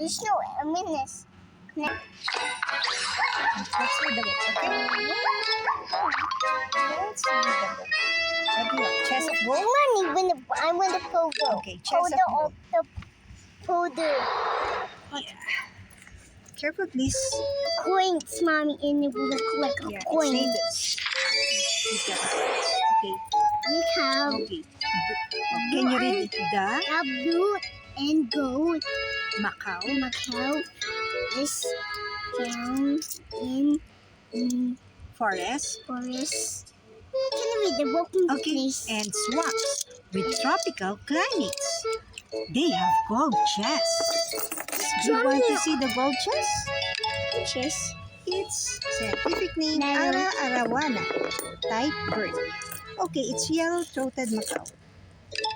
There's no minutes. Let's read the book, okay? Let's read the book. What do you want? Chest of gold? I want the pogo. Okay, chest of gold. The powder. Careful, please. Coins, mommy, and it will look like a coin. It's okay. We have Okay. Can you read it? the blue and gold. Macau is found in forest. forest. Can you read the book, Okay, please? and swamps with tropical climates. They have gold chests. Do you want to see the gold chest? Chess. Its scientific name, Meron. Arawana, type bird. Okay, it's yellow-throated macaw.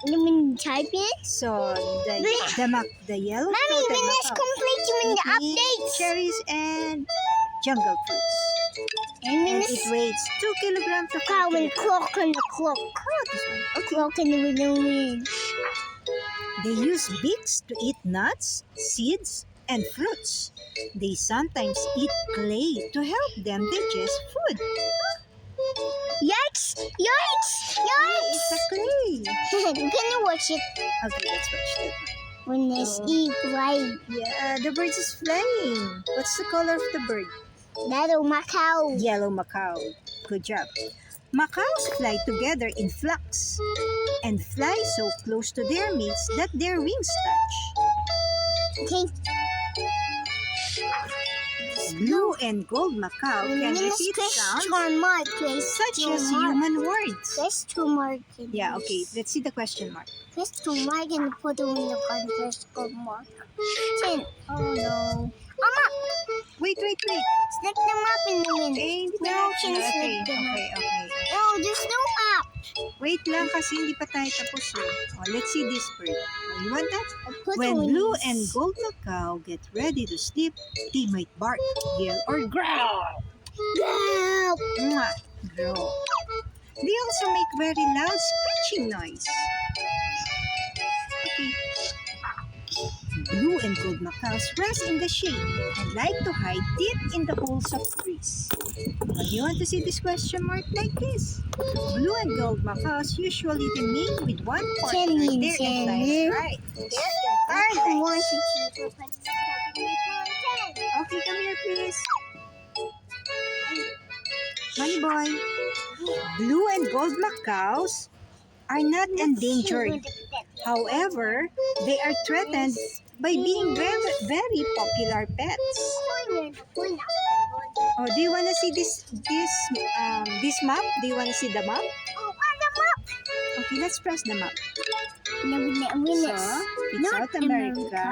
You mean type it? So, the Mommy, yellow-throated when it's macaw complete, you mean the eats updates? cherries and jungle fruits. And And when it weighs 2 kilograms of cow and clock on the clock. this one. Okay. Clock in the wind. They use beaks to eat nuts, seeds, and fruits. They sometimes eat clay to help them digest food. Yikes! Yikes! Yikes! It's a clay. Can you watch it? Okay, let's watch that. When it's eat right. Yeah, the bird is flying. What's the color of the bird? Little Macau. Yellow macaw. Good job. Macaws fly together in flocks and fly so close to their mates that their wings touch. Okay. Blue and gold macaw can repeat sounds such as human words. Question mark. Yeah, okay. Let's see the question mark. Question mark and put it in the question mark. 10. Oh no. Mama! Wait. Stick them up in the wind. Eh, hindi No, pa can okay. stick them up. Okay. Oh, there's no up. Wait lang kasi hindi pa tayo tapos eh. Oh, let's see this bird. Oh, you want that? Put When the blue wings. and gold macaw get ready to sleep, they might bark, yell, or growl. Help! Mwah! Growl. They also make very loud scratching noise. Okay. Blue and gold macaws rest in the shade and like to hide deep in the holes of trees. Now, you want to see this question mark like this? Blue and gold macaws usually remain with one partner their entire life. I want to choose a Okay, come here, please. Honey boy. Blue and gold macaws are not endangered. However, they are threatened by being very popular pets. Oh, do you want to see this map? Do you want to see the map? Oh, the map! Okay, let's press the map. No, So, it's North South America,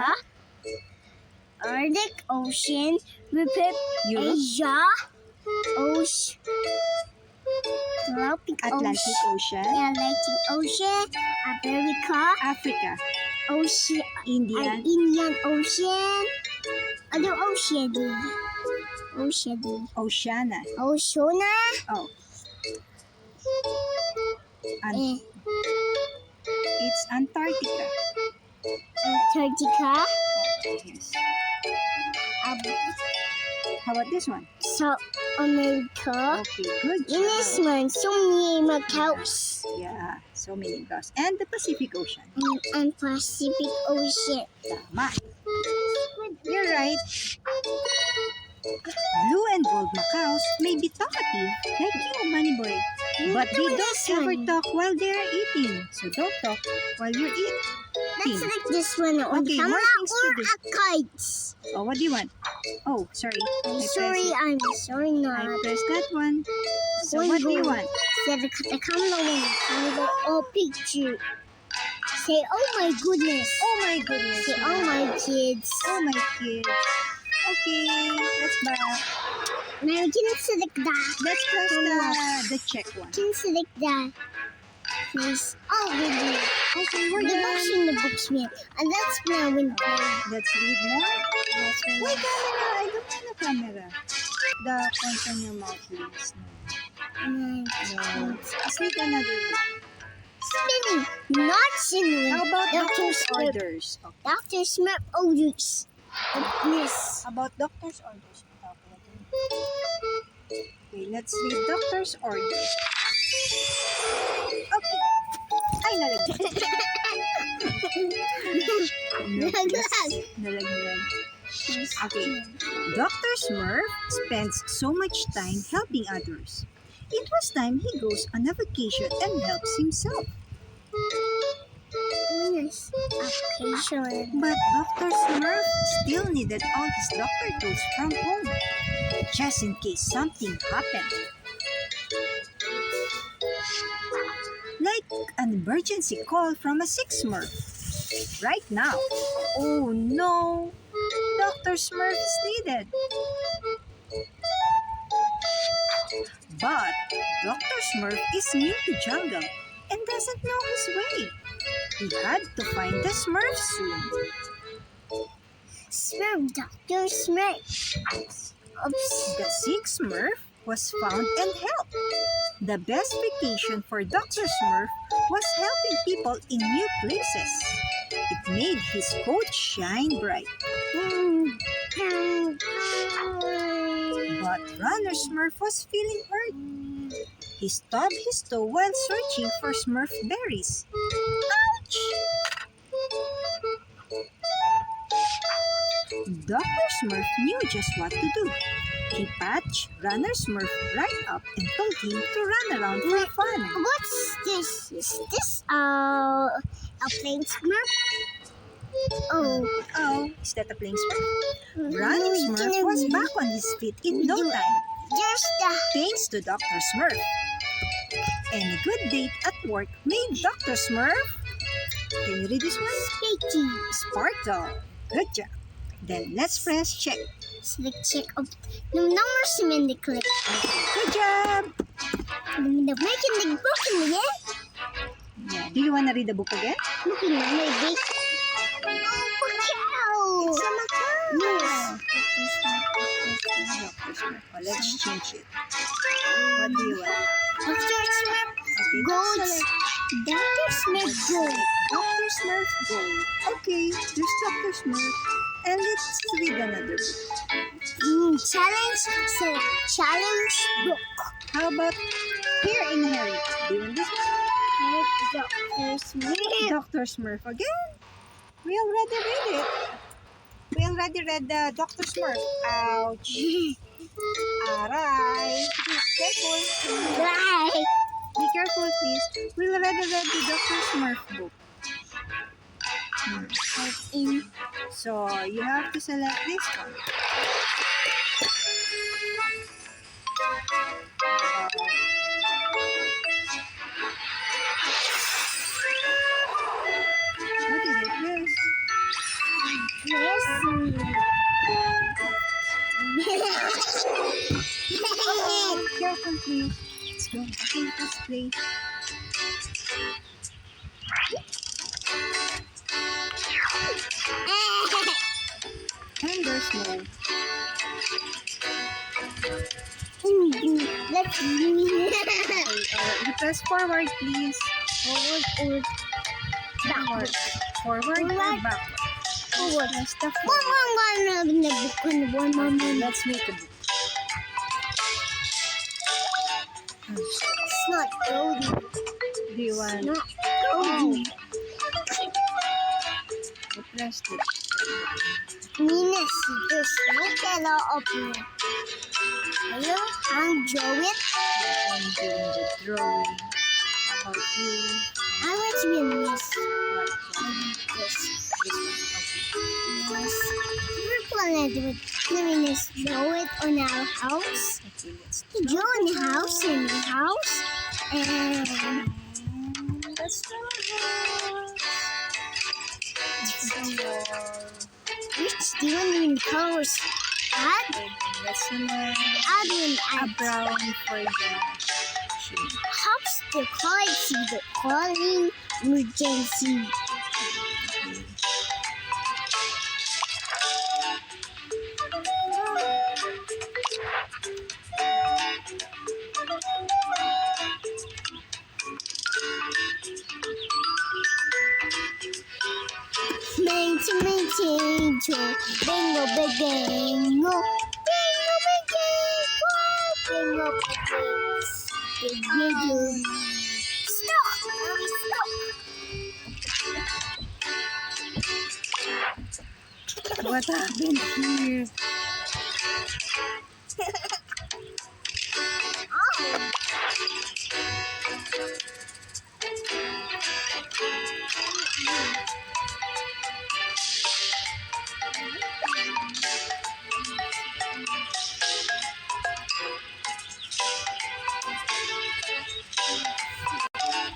Arctic Ocean, Europe, Europe, Asia, Tropic Atlantic Ocean, Atlantic Ocean, America, Africa, Ocean, Indian, Indian Ocean, other Ocean, Oceania. Oceana, Oh, and eh, it's Antarctica. Antarctica, Yes. um, How about this one? South America. Okay, good In this job. one, so many macaws Yeah, so many grass. And the Pacific Ocean. and Pacific Ocean. Tama. You're right. Blue and gold macaws may be talkative, like you, Money Boy. But they don't ever talk while they are eating. So don't talk while you're eating. Let's like this one on Okay, camera more things to or do. a kite. Oh, what do you want? Oh, sorry. I'm I sorry, pressed I'm sorry it. not. I pressed that one. So One what do you go. want? Say the camera one. I'm go all picture. Say, oh my goodness. Oh my goodness. Say, oh my kids. Oh my kids. Okay, let's back. Now can you select that? Let's press the check one. Can you select that? Please. Oh, really? Okay, we're The done. books in the books, man. And that's now when Let's read more. that's when Why camera? I don't want a camera. The points on your mouth, please. No. Let's read another book. spinning. Not cinnamon. How about Dr. doctor's Smith. orders? Okay. Dr. Smith orders. Yes. About doctor's orders. Okay, let's read doctor's orders. Okay. Ay, nalaglag. No, please. Nalaglag. Okay. Dr. Smurf spends so much time helping others. It was time he goes on a vacation and helps himself. Yes. Occasion. But Dr. Smurf still needed all his doctor tools from home, just in case something happened. Like an emergency call from a sick Smurf. Right now. Oh no! Dr. Smurf is needed. But Dr. Smurf is new to jungle and doesn't know his way. He had to find the Smurf soon. Smurf, Dr. Smurf. Oops. The sick Smurf was found and helped. The best vacation for Dr. Smurf was helping people in new places. It made his coat shine bright. But Runner Smurf was feeling hurt. He stubbed his toe while searching for Smurf berries. Ouch! Dr. Smurf knew just what to do. He patched Runner Smurf right up and told him to run around for fun. What's this? Is this a plain Smurf? Oh, is that a plain Smurf? Running Smurf was back on his feet in no time. There's the Thanks to Dr. Smurf. And a good date at work made Dr. Smurf. Can you read this one? sticky. Sparkle. Good job. Then let's press check. Select check of the numbers in the clip. Good job. The making the book in the end. Yeah. Do you want to read the book again? Looking at my big. Oh, It's a macaw. yes. Dr. Smurf. Oh, let's change it. What do you want? Dr. Smurf. Okay, Gold. let's select Dr. Smurf gold. Dr. Smurf Gold. Okay, there's Dr. Smurf. And let's read another book. Challenge. So challenge book. How about Here in Harry? Do you want this one? Dr. Smurf. Dr. Smurf again? We already read it. We already read the Dr. Smurf. Ouch. Aray. Careful. Right. Be careful, please. We already read the Dr. Smurf book. In So, you have to select this one. What is it? Yes. Careful, please. Let's go. Okay, let's play. And there's no. Let's You press forward, please. forward or Forward. Forward or Forward. backward? forward. Press the forward. One. Let's make a book. It's not golden. Do you want? Not golden. You press it. Minus, there's no color of it. Hello, I'll draw it. I'm doing the drawing. How about you? I want to be this. This one. Yes. We're gonna do it. Let me just draw it on our house. Okay. Okay, let's Draw on the house and the house. And Let's draw. which do you want in colors? Add, Let's select add and a add. brown for the shape. Helps the card see the calling emergency. Make potato. Bingo, bingo. Bingo, bingo. Bingo, bingo. Stop! Mommy, stop! What happened here? Oh.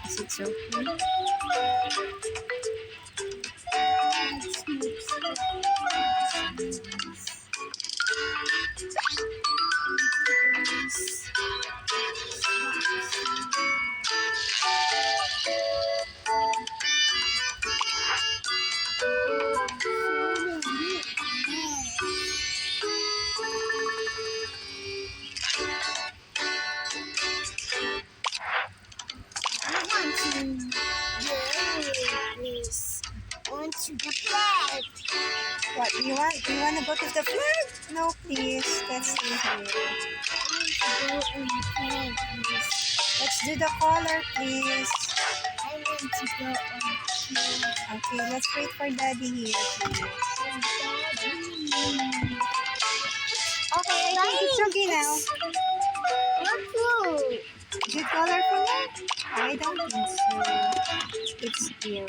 Is it okay? On to the flag. What do you want? Do you want to go to the flag? No, please. Let's stay here. I want to go on the flag, please. Let's do the color, please. I want to go on the flag. Okay, let's wait for Daddy here, please. Okay, I think it's okay now. What blue? Is it colorful now? I don't think so. It's here.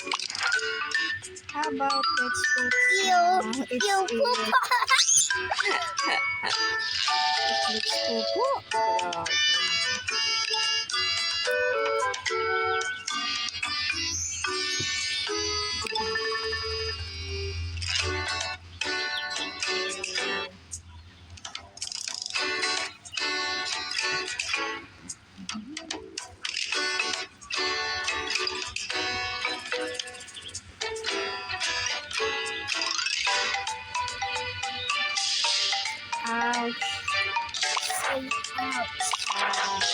How about let's put some... It's You here. poop. It looks poo-poo. Grabe. Ouch. Say ouch. Ouch.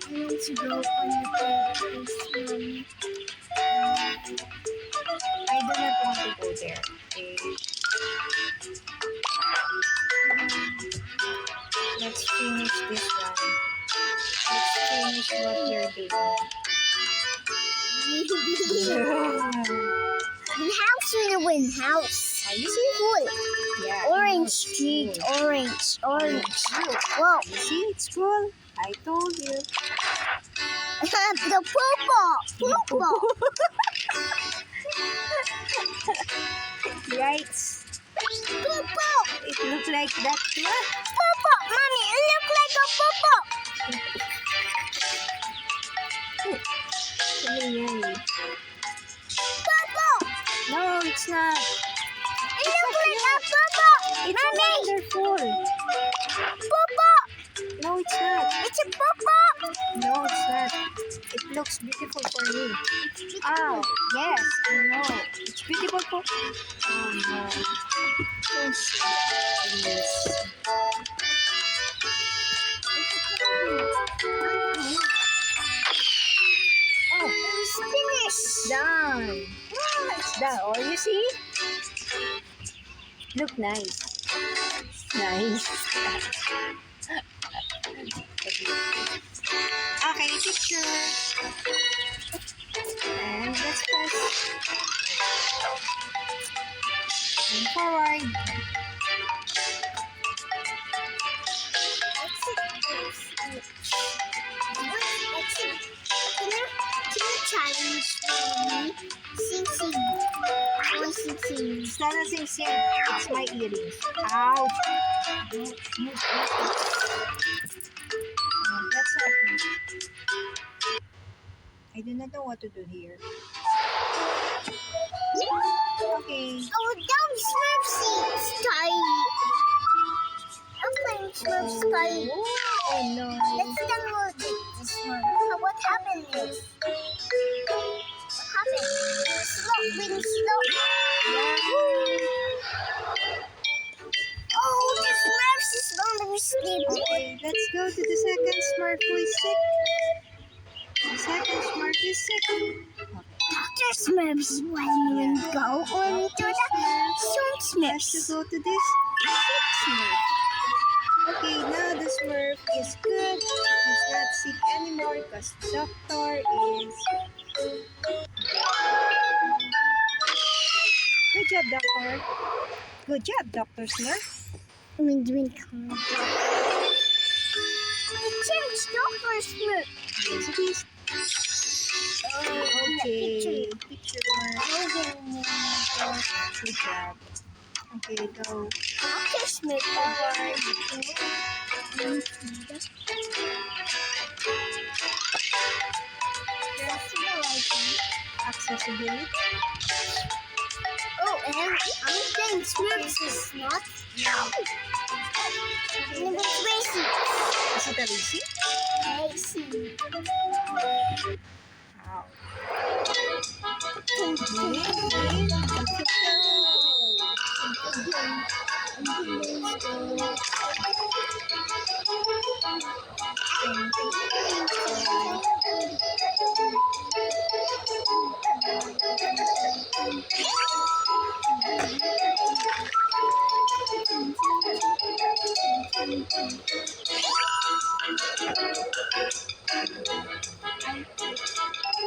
I want to go on the flag, please, Mommy. I do not want to go there. Okay. Let's finish this one. Let's finish what you're doing. House in the win house. Are you Cool. Yeah. Orange it's street, cool. orange. Look. Whoa. You see, it's cool. I told you. The purple. Yikes. Purple. It looked like that. Purple. Mommy, it looks like a purple. Purple. No, it's not. It looks like a purple. It's Mommy. wonderful. Purple. No, it's not. It's a purple. No, it's not. It looks beautiful for me. Oh, yes, I know. It's beautiful for... Oh, no. Don't say that, please. Oh, It's finished. done. Oh, it's done. Oh, you see? Look nice. Nice. Okay, picture. And let's press. And forward. Can you challenge me? Sing. It's not a sing. It's my earrings. Ouch. That's okay. I do not know what to do here. Okay. Oh, don't Smurf style. I'm playing Smurf style. Oh no. Let's download this one. So what happened is? What happened? Really slow. Oh, the Smurfs is going to be sleeping. Okay, let's go to the second Smart Voice sick. Second Smurf is sick. Okay. Dr. Smurf's when we go on to the Soon Has to Smurfs. go to this sick Smurf. Okay, now the Smurf is good. He's not sick anymore because doctor is... Good job, doctor. Good job, Dr. Smurf. Doing calm. Change Dr. Smurf. Yes, it is. Okay. Picture. Picture. Dr. Good job. Okay, go. Smurf. Accessibility. Oh, and I'm saying Smurfs is not. Number Tracy. Is it a racing? Tracy. Wow.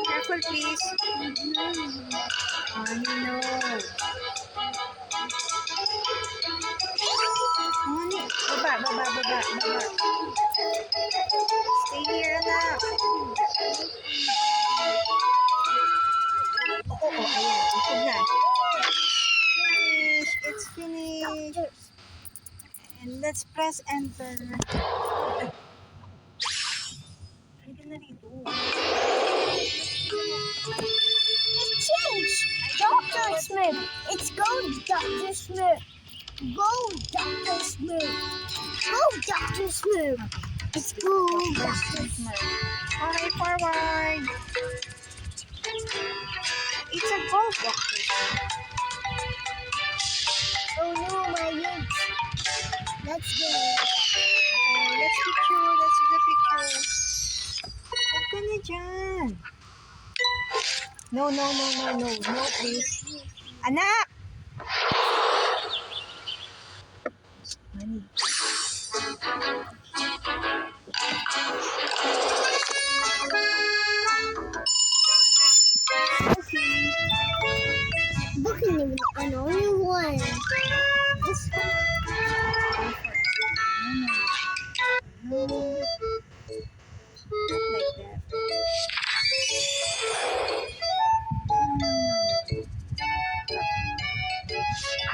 Careful, please. Honey, no. Honey, baba. Stay here, anak. Ayan. Ikot na. Finish. It's finished. And let's press enter. Pwede na rito. It's changed. Dr. Smurf. It's go, Dr. Smurf. Go, Dr. Smurf. Go, Dr. Smurf. It's go, Dr. Smurf. Okay, forward. It's a gold doctor. Oh no, my legs. Let's go. Okay, let's picture. Let's do the picture. Huwag ka na dyan. No, please. Anak! Honey. Booking even an only one. This one. No. Not like that.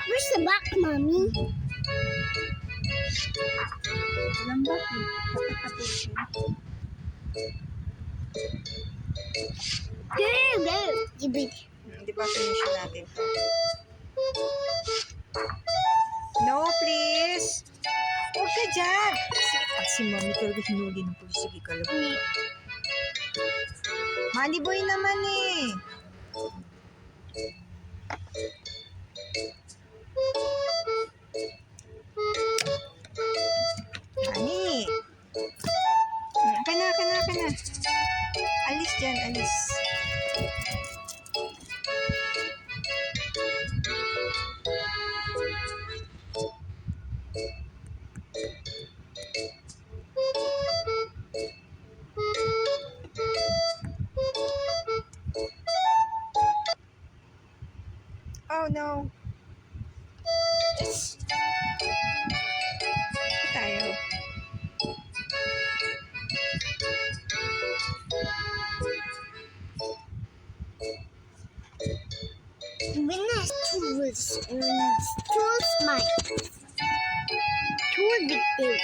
Where's the back, mommy? Walang back eh. Dapat tapos siya. Go. Di ba finish natin to? No, please. Huwag ka dyan. Sige, si mami talaga hinuli ng pulis. Sige, kalabot. Money boy naman eh. Honey. Ka na. Alis dyan, alis. Oh no. Tayo. Winners tools and tools mine. Tool big.